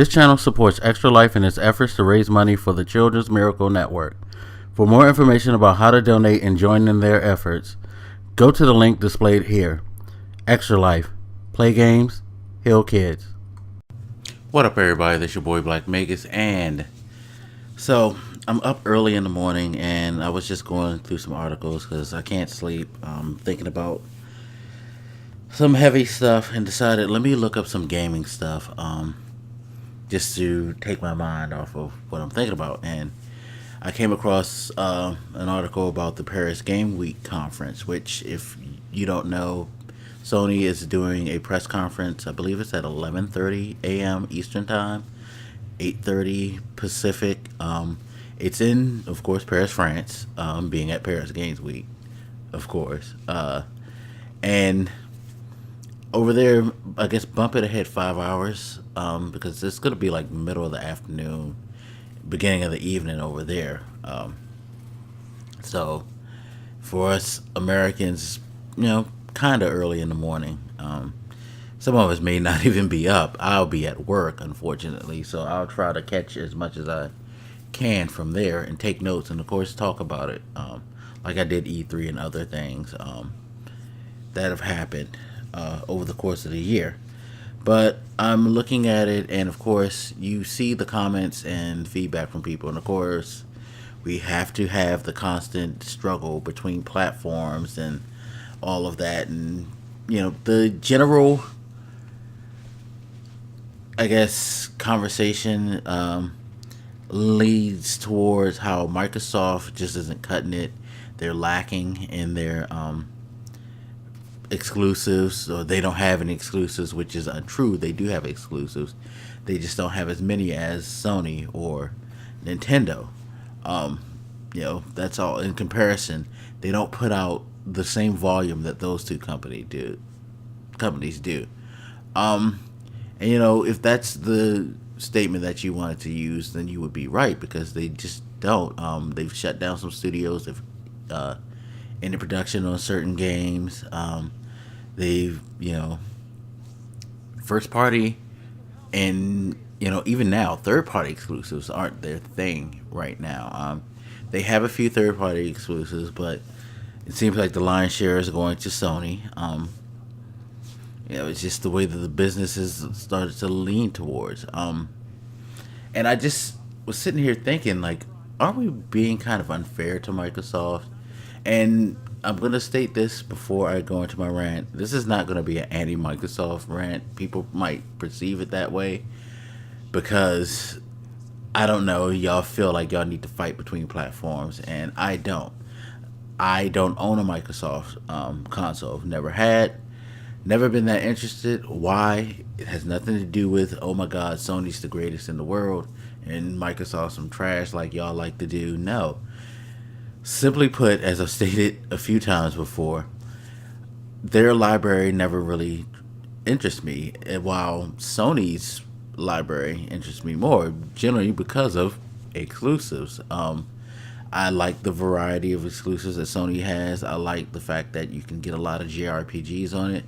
This channel supports Extra Life in its efforts to raise money for the Children's Miracle Network. For more information about how to donate and join in their efforts, go to the link displayed here. Extra Life. Play games, heal kids. What up, everybody? This your boy Blak Magus, and so I'm up early in the morning, and I was just going through some articles because I can't sleep. I'm thinking about some heavy stuff and decided let me look up some gaming stuff just to take my mind off of what I'm thinking about. And I came across an article about the Paris Game Week conference, which, if you don't know, Sony is doing a press conference. I believe it's at 11:30 a.m. Eastern Time, 8:30 Pacific. It's in, of course, Paris, France, being at Paris Games Week, of course. And over there, I guess bump it ahead 5 hours, because it's going to be like middle of the afternoon, beginning of the evening over there. So for us Americans, kind of early in the morning. Some of us may not even be up. I'll be at work, unfortunately, so I'll try to catch as much as I can from there and take notes and, of course, talk about it, like I did E3 and other things that have happened over the course of the year. But I'm looking at it, and of course you see the comments and feedback from people, and of course we have to have the constant struggle between platforms and all of that. And the general, I guess, conversation leads towards how Microsoft just isn't cutting it. They're lacking in their exclusives, or they don't have any exclusives, which is untrue. They do have exclusives. They just don't have as many as Sony or Nintendo. That's all. In comparison, they don't put out the same volume that those two companies do. And if that's the statement that you wanted to use, then you would be right, because they just don't. They've shut down some studios. They've ended production on certain games. They've first party and even now third party exclusives aren't their thing right now. They have a few third party exclusives, but it seems like the lion's share is going to Sony. It's just the way that the business has started to lean towards. And I just was sitting here thinking, like, aren't we being kind of unfair to Microsoft? And I'm going to state this before I go into my rant. This is not going to be an anti-Microsoft rant. People might perceive it that way because, I don't know, y'all feel like y'all need to fight between platforms, and I don't. I don't own a Microsoft console. Never had. Never been that interested. Why? It has nothing to do with, oh my God, Sony's the greatest in the world and Microsoft's some trash like y'all like to do. No. Simply put, as I've stated a few times before, their library never really interests me, while Sony's library interests me more, generally because of exclusives. I like the variety of exclusives that Sony has. I like the fact that you can get a lot of JRPGs on it.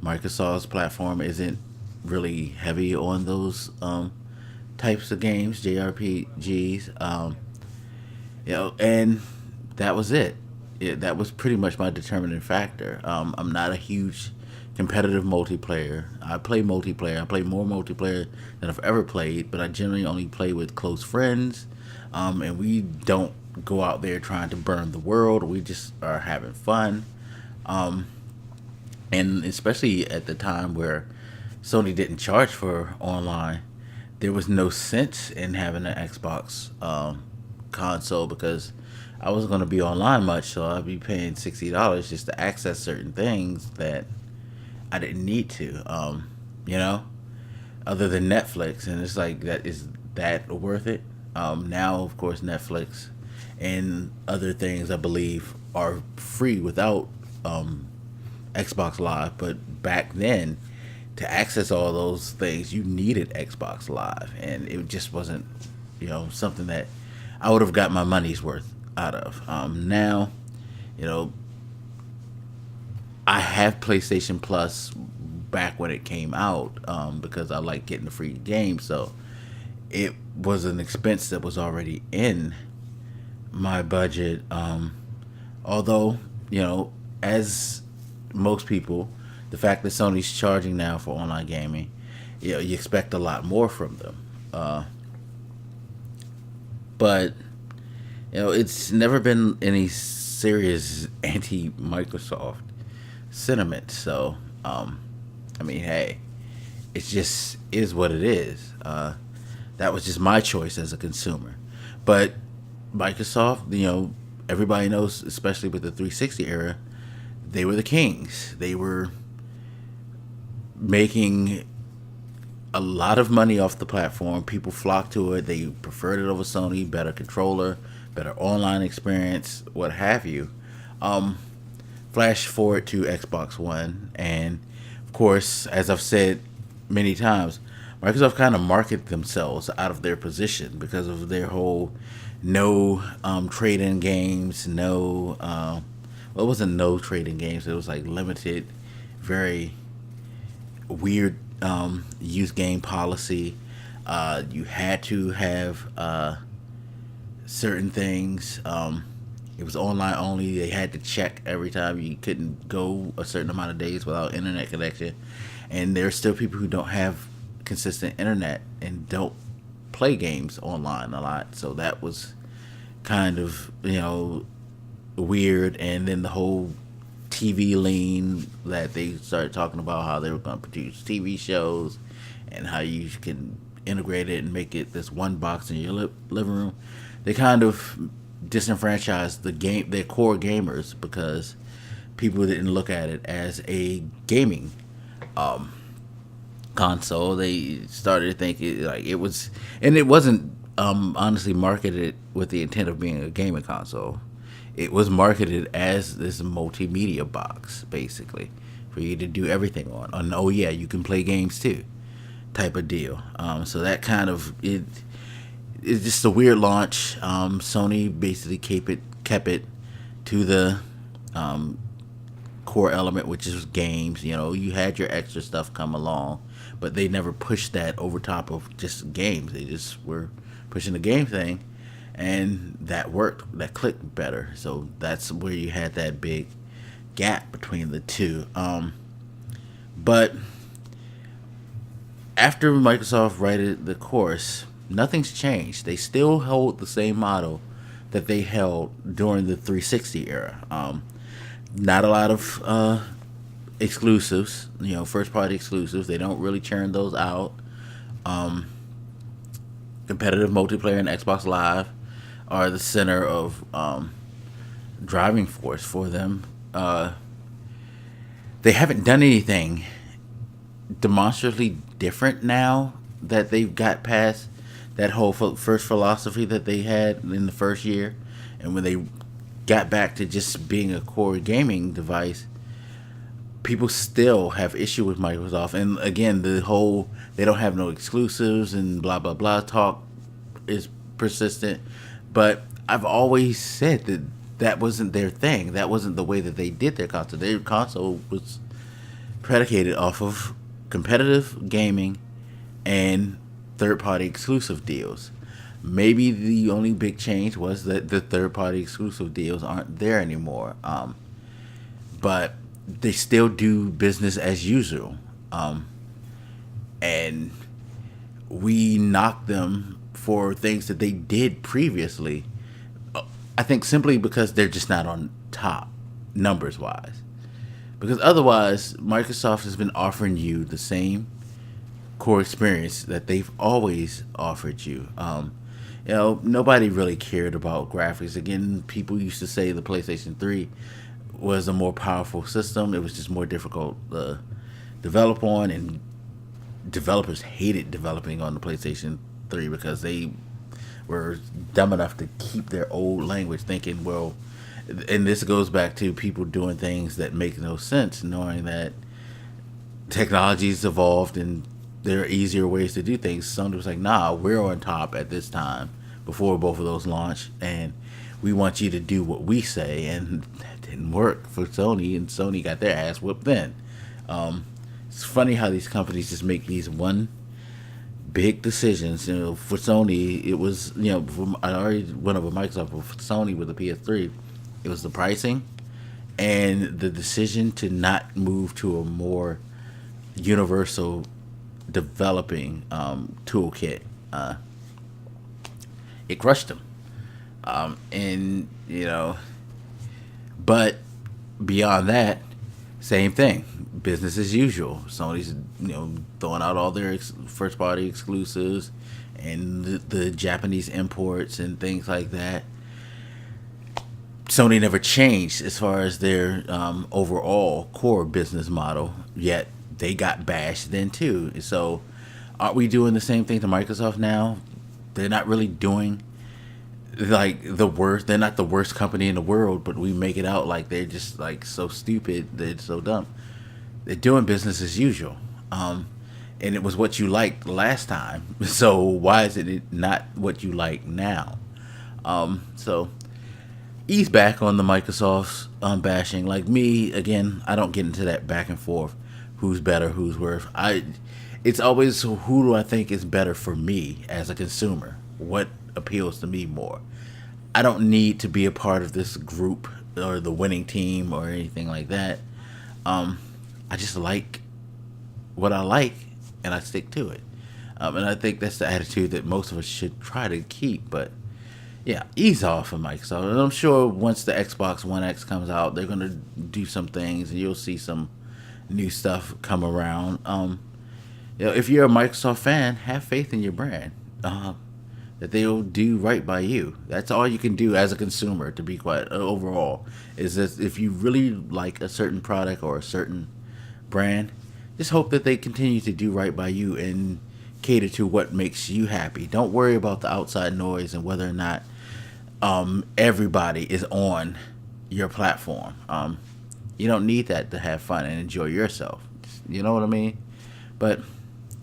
Microsoft's platform isn't really heavy on those types of games, JRPGs. And that was it. That was pretty much my determining factor. I'm not a huge competitive multiplayer. I play multiplayer. I play more multiplayer than I've ever played, but I generally only play with close friends. And we don't go out there trying to burn the world. We just are having fun. And especially at the time where Sony didn't charge for online, there was no sense in having an Xbox console, because I wasn't going to be online much, so I'd be paying $60 just to access certain things that I didn't need to, other than Netflix. And it's like, is that worth it? Now, of course, Netflix and other things, I believe, are free without Xbox Live. But back then, to access all those things, you needed Xbox Live, and it just wasn't, something that I would have got my money's worth out of. Now, I have PlayStation Plus back when it came out, because I like getting the free games. So it was an expense that was already in my budget. Although, you know, as most people, the fact that Sony's charging now for online gaming, you know, you expect a lot more from them. But you know, it's never been any serious anti-Microsoft sentiment. So, I mean, hey, it just is what it is. That was just my choice as a consumer. But Microsoft, you know, everybody knows, especially with the 360 era, they were the kings. They were making a lot of money off the platform. People flocked to it. They preferred it over Sony. Better controller, better online experience, what have you. Um, Flash forward to Xbox One, and of course, as I've said many times, Microsoft kind of market themselves out of their position because of their whole no trade-in games, no well, it wasn't no trade-in games. It was like limited, very weird youth game policy. You had to have certain things. It was online only. They had to check every time. You couldn't go a certain amount of days without internet connection. And there's still people who don't have consistent internet and don't play games online a lot. So that was kind of, you know, weird. And then the whole TV lean that they started talking about how they were going to produce TV shows and how you can integrate it and make it this one box in your living room. They kind of disenfranchised their core gamers because people didn't look at it as a gaming um, console. They started thinking like it was, and it wasn't honestly marketed with the intent of being a gaming console. It was marketed as this multimedia box, basically, for you to do everything on. And oh yeah, you can play games too, type of deal. So that kind of it's just a weird launch. Sony basically kept it to the um, core element, which is games. You know, you had your extra stuff come along, but they never pushed that over top of just games. They just were pushing the game thing, and that worked. That clicked better. So that's where you had that big gap between the two. But after Microsoft righted the course, nothing's changed. They still hold the same model that they held during the 360 era. Not a lot of exclusives, you know, first party exclusives. They don't really churn those out. Um, Competitive multiplayer and Xbox Live are the center of driving force for them. They haven't done anything demonstrably different now that they've got past that whole first philosophy that they had in the first year, and when they got back to just being a core gaming device, people still have issue with Microsoft. And again, the whole they don't have no exclusives and blah blah blah talk is persistent. But I've always said that that wasn't their thing. That wasn't the way that they did their console. Their console was predicated off of competitive gaming and third party exclusive deals. Maybe the only big change was that the third party exclusive deals aren't there anymore. But they still do business as usual. And we knock them for things that they did previously. I think simply because they're just not on top, numbers wise. Because otherwise, Microsoft has been offering you the same core experience that they've always offered you. You know, nobody really cared about graphics. Again, people used to say the PlayStation 3 was a more powerful system. It was just more difficult to develop on, and developers hated developing on the PlayStation 3 because they were dumb enough to keep their old language, thinking, well, and this goes back to people doing things that make no sense, knowing that technology's evolved and there are easier ways to do things. Sony was like, nah, we're on top at this time before both of those launched, and we want you to do what we say. And that didn't work for Sony, and Sony got their ass whooped then. It's funny how these companies just make these one big decisions. For Sony, it was I already went over Microsoft, but for Sony with the PS3, it was the pricing and the decision to not move to a more universal developing toolkit. It crushed them, and but beyond that, same thing, business as usual. Sony's throwing out all their first party exclusives and the Japanese imports and things like that. Sony never changed as far as their overall core business model, yet they got bashed then too. So, aren't we doing the same thing to Microsoft now? They're not really doing like the worst. They're not the worst company in the world, but we make it out like they're just like so stupid. They're so dumb. They're doing business as usual, and it was what you liked last time. So why is it not what you like now? So ease back on the Microsoft's bashing. Like me, again, I don't get into that back and forth. Who's better? Who's worse? It's always who do I think is better for me as a consumer? What appeals to me more? I don't need to be a part of this group or the winning team or anything like that. I just like what I like and I stick to it. And I think that's the attitude that most of us should try to keep. But yeah, ease off of Microsoft. And I'm sure once the Xbox One X comes out, they're going to do some things and you'll see some new stuff come around. If you're a Microsoft fan, have faith in your brand. That they'll do right by you. That's all you can do as a consumer, to be quite overall. Is that if you really like a certain product or a certain brand, just hope that they continue to do right by you and cater to what makes you happy. Don't worry about the outside noise and whether or not everybody is on your platform. You don't need that to have fun and enjoy yourself. You know what I mean? But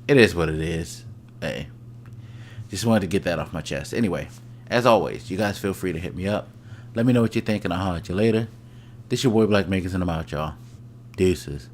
it is what it is. Hey, just wanted to get that off my chest. Anyway, as always, you guys feel free to hit me up. Let me know what you think and I'll holler at you later. This your boy Blak Magus and I'm out, y'all. Deuces.